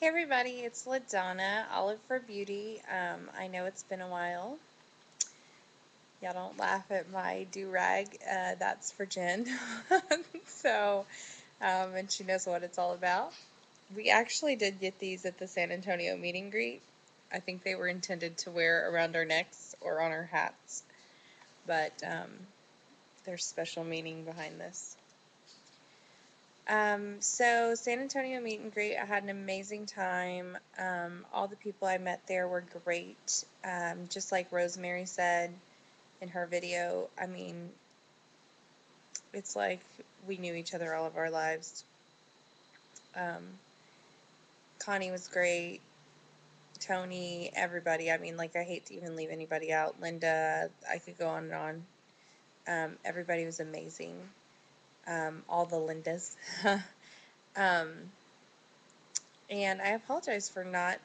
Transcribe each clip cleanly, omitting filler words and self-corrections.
Hey everybody, it's LaDonna, Olive4Beauty. I know it's been a while. Y'all don't laugh at my do-rag. That's for Jen. So, and she knows what it's all about. We actually did get these at the San Antonio meet and greet. I think they were intended to wear around our necks or on our hats, but there's special meaning behind this. So San Antonio meet and greet, I had an amazing time. All the people I met there were great. Just like Rosemary said in her video, I mean, it's like we knew each other all of our lives. Um, Connie was great. Tony, everybody. I mean, like, I hate to even leave anybody out. Linda, I could go on and on. Everybody was amazing. All the Lindas. um, And I apologize for not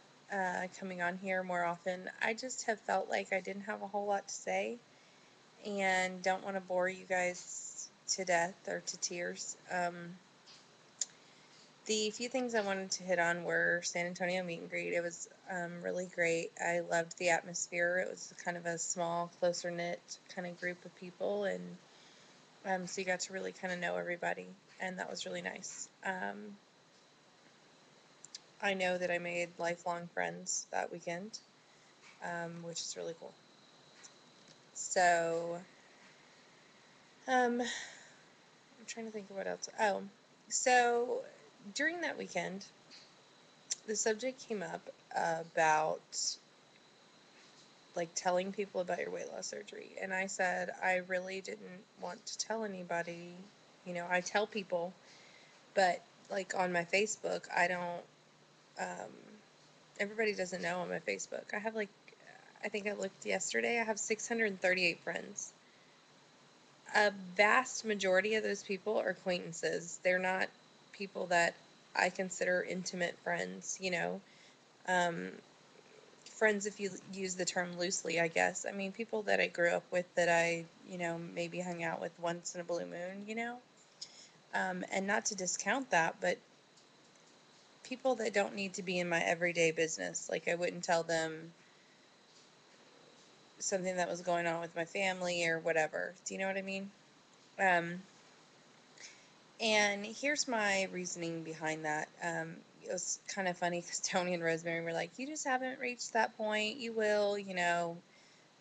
coming on here more often. I just have felt like I didn't have a whole lot to say and don't want to bore you guys to death or to tears. The few things I wanted to hit on were San Antonio meet and greet. It was really great. I loved the atmosphere. It was kind of a small, closer knit kind of group of people, and so you got to really kind of know everybody, and that was really nice. I know that I made lifelong friends that weekend, which is really cool. So, I'm trying to think of what else. Oh, so during that weekend, the subject came up about like telling people about your weight loss surgery. And I said I really didn't want to tell anybody. I tell people, but like on my Facebook, I don't, um, everybody doesn't know on my Facebook. I think I looked yesterday, I have 638 friends. A vast majority of those people are acquaintances. They're not people that I consider intimate friends. Um, Friends, if you use the term loosely, I guess. I mean, people that I grew up with that I maybe hung out with once in a blue moon. And not to discount that, but people that don't need to be in my everyday business. Like, I wouldn't tell them something that was going on with my family or whatever. Do you know what I mean? Um, And here's my reasoning behind that. It was kind of funny because Tony and Rosemary were like, "You just haven't reached that point. You will,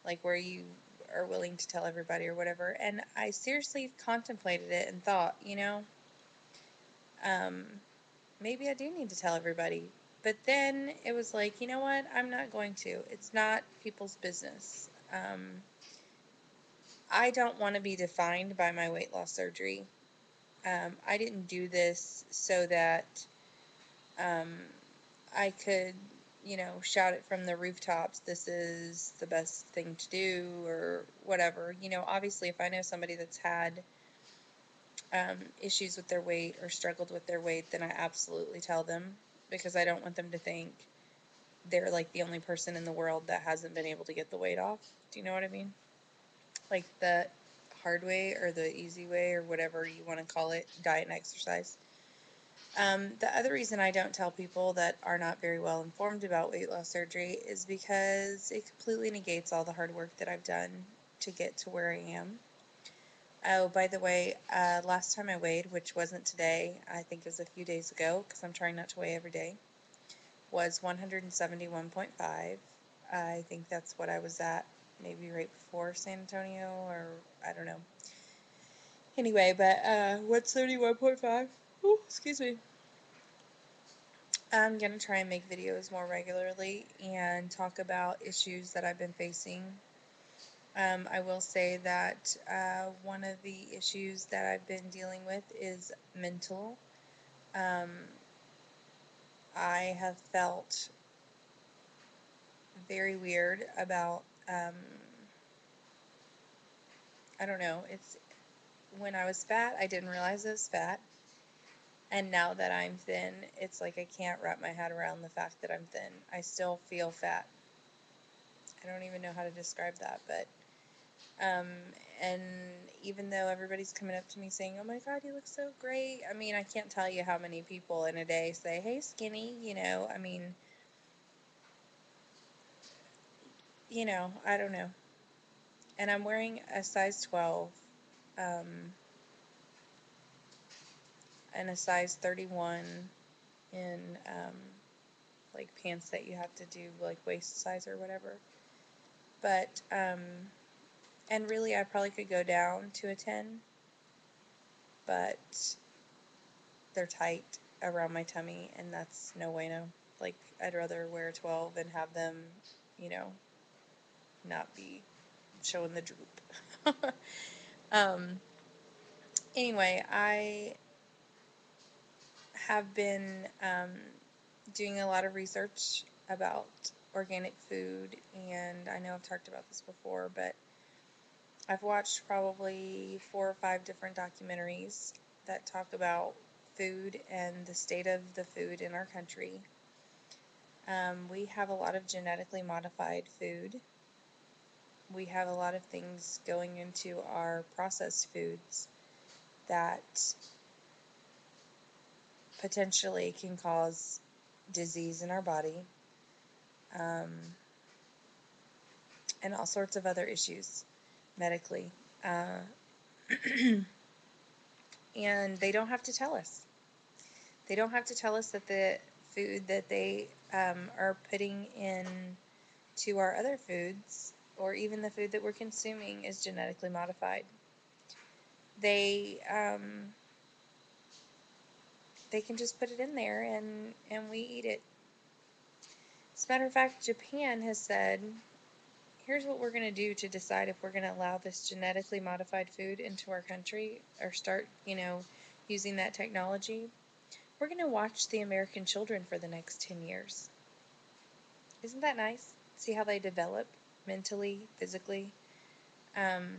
like where you are willing to tell everybody or whatever." And I seriously contemplated it and thought, um, maybe I do need to tell everybody. But then it was like, you know what? I'm not going to. It's not people's business. I don't want to be defined by my weight loss surgery. I didn't do this so that um, I could, shout it from the rooftops, this is the best thing to do or whatever. Obviously, if I know somebody that's had issues with their weight or struggled with their weight, then I absolutely tell them because I don't want them to think they're like the only person in the world that hasn't been able to get the weight off. Do you know what I mean? Like the hard way or the easy way or whatever you want to call it, diet and exercise. The other reason I don't tell people that are not very well informed about weight loss surgery is because it completely negates all the hard work that I've done to get to where I am. Oh, by the way, last time I weighed, which wasn't today, I think it was a few days ago, because I'm trying not to weigh every day, was 171.5. I think that's what I was at maybe right before San Antonio, or I don't know. Anyway, but 171.5. Ooh, excuse me. I'm going to try and make videos more regularly and talk about issues that I've been facing. I will say that one of the issues that I've been dealing with is mental. Um, I have felt very weird about, I don't know, it's when I was fat, I didn't realize I was fat. And now that I'm thin, it's like I can't wrap my head around the fact that I'm thin. I still feel fat. I don't even know how to describe that, but Um, and even though everybody's coming up to me saying, "Oh my God, you look so great," I mean, I can't tell you how many people in a day say, "Hey, skinny," I mean, I don't know. And I'm wearing a size 12, um, and a size 31 in, like pants that you have to do like waist size or whatever. But, and really I probably could go down to a 10, but they're tight around my tummy, and that's no way, no. Like, I'd rather wear a 12 and have them, you know, not be showing the droop. um, anyway, I have been doing a lot of research about organic food, and I know I've talked about this before, but I've watched probably 4 or 5 different documentaries that talk about food and the state of the food in our country. We have a lot of genetically modified food. We have a lot of things going into our processed foods that potentially can cause disease in our body, um, and all sorts of other issues medically. Uh, and they don't have to tell us. They don't have to tell us that the food that they are putting in to our other foods, or even the food that we're consuming, is genetically modified. They they can just put it in there and we eat it. As a matter of fact, Japan has said, here's what we're going to do to decide if we're going to allow this genetically modified food into our country or start, using that technology. We're going to watch the American children for the next 10 years. Isn't that nice? See how they develop mentally, physically. Um,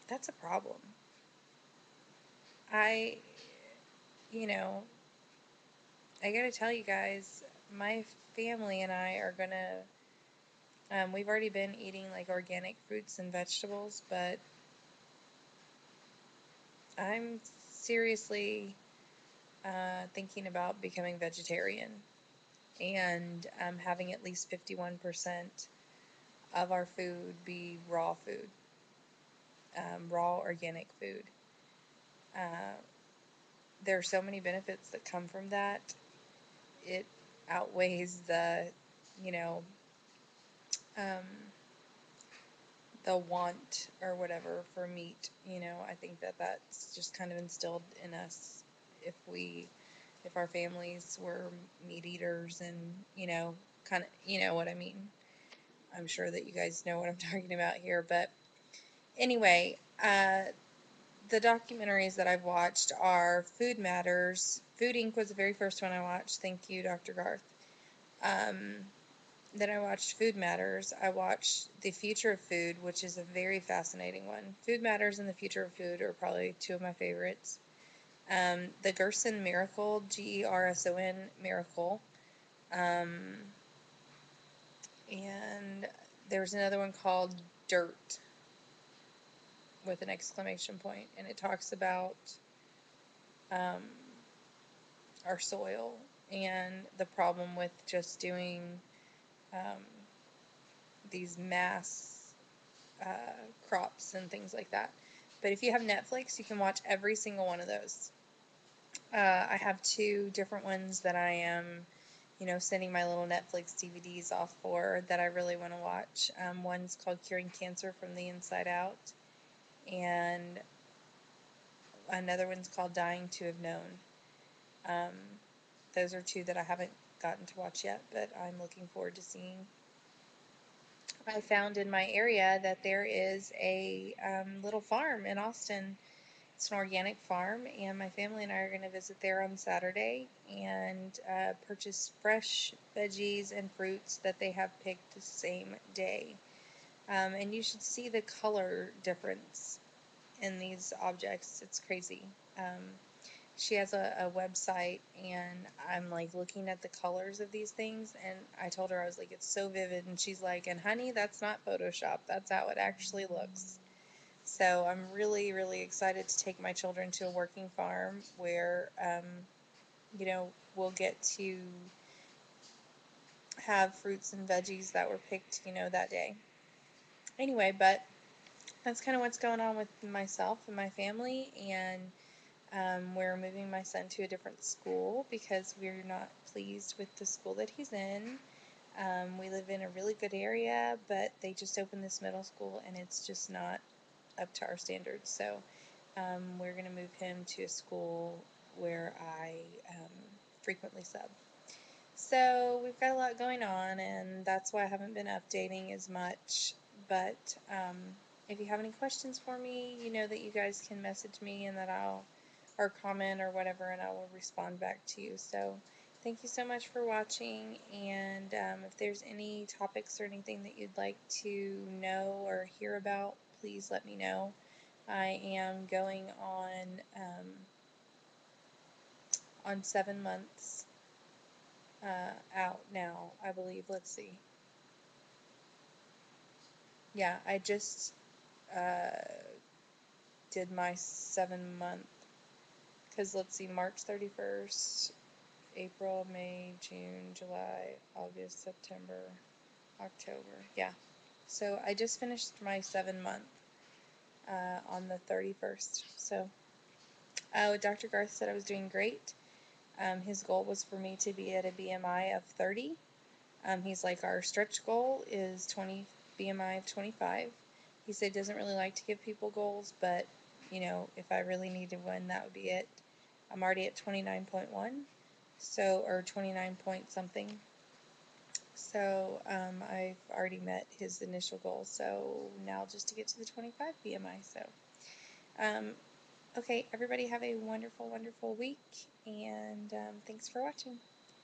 that's a problem. I, you know, I gotta tell you guys, my family and I are gonna, we've already been eating like organic fruits and vegetables, but I'm seriously thinking about becoming vegetarian and having at least 51% of our food be raw food, raw organic food. Uh, there are so many benefits that come from that. It outweighs you know, um, the want or whatever for meat. I think that that's just kind of instilled in us if we, if our families were meat eaters and, kind of, what I mean. I'm sure that you guys know what I'm talking about here, but anyway, the documentaries that I've watched are Food Matters. Food Inc. was the very first one I watched. Thank you, Dr. Garth. Um, Then I watched Food Matters. I watched The Future of Food, which is a very fascinating one. Food Matters and The Future of Food are probably two of my favorites. The Gerson Miracle, Gerson Miracle. Um, and there's another one called Dirt with an exclamation point, and it talks about um, our soil and the problem with just doing um, these mass uh, crops and things like that. But if you have Netflix, you can watch every single one of those. I have 2 different ones that I am, sending my little Netflix DVDs off for that I really want to watch. One's called Curing Cancer from the Inside Out, and another one's called Dying to Have Known. Um, those are 2 that I haven't gotten to watch yet, but I'm looking forward to seeing. I found in my area that there is a little farm in Austin. It's an organic farm, and my family and I are going to visit there on Saturday and purchase fresh veggies and fruits that they have picked the same day. And you should see the color difference in these objects. It's crazy. Um, she has a website, and I'm like looking at the colors of these things, and I told her, I was like, it's so vivid, and she's like, and honey, that's not Photoshop, that's how it actually looks. So I'm really, really excited to take my children to a working farm where, we'll get to have fruits and veggies that were picked, that day. Anyway, but that's kind of what's going on with myself and my family, and we're moving my son to a different school because we're not pleased with the school that he's in. We live in a really good area, but they just opened this middle school and it's just not up to our standards. So we're going to move him to a school where I frequently sub. So we've got a lot going on, and that's why I haven't been updating as much. But if you have any questions for me, you know that you guys can message me and that or comment or whatever, and I will respond back to you. So thank you so much for watching, and if there's any topics or anything that you'd like to know or hear about, please let me know. I am going on 7 months out now, I believe. Let's see. Yeah, I just uh, did my 7 month, because let's see, March 31st, April, May, June, July, August, September, October. Yeah. So I just finished my 7 month on the 31st. So Dr. Garth said I was doing great. His goal was for me to be at a BMI of 30. He's like, our stretch goal is BMI of 25. He said he doesn't really like to give people goals, but, if I really needed one, that would be it. I'm already at 29.1, so, or 29 point something. So, I've already met his initial goal, so now just to get to the 25 BMI. So, okay, everybody have a wonderful, wonderful week, and thanks for watching.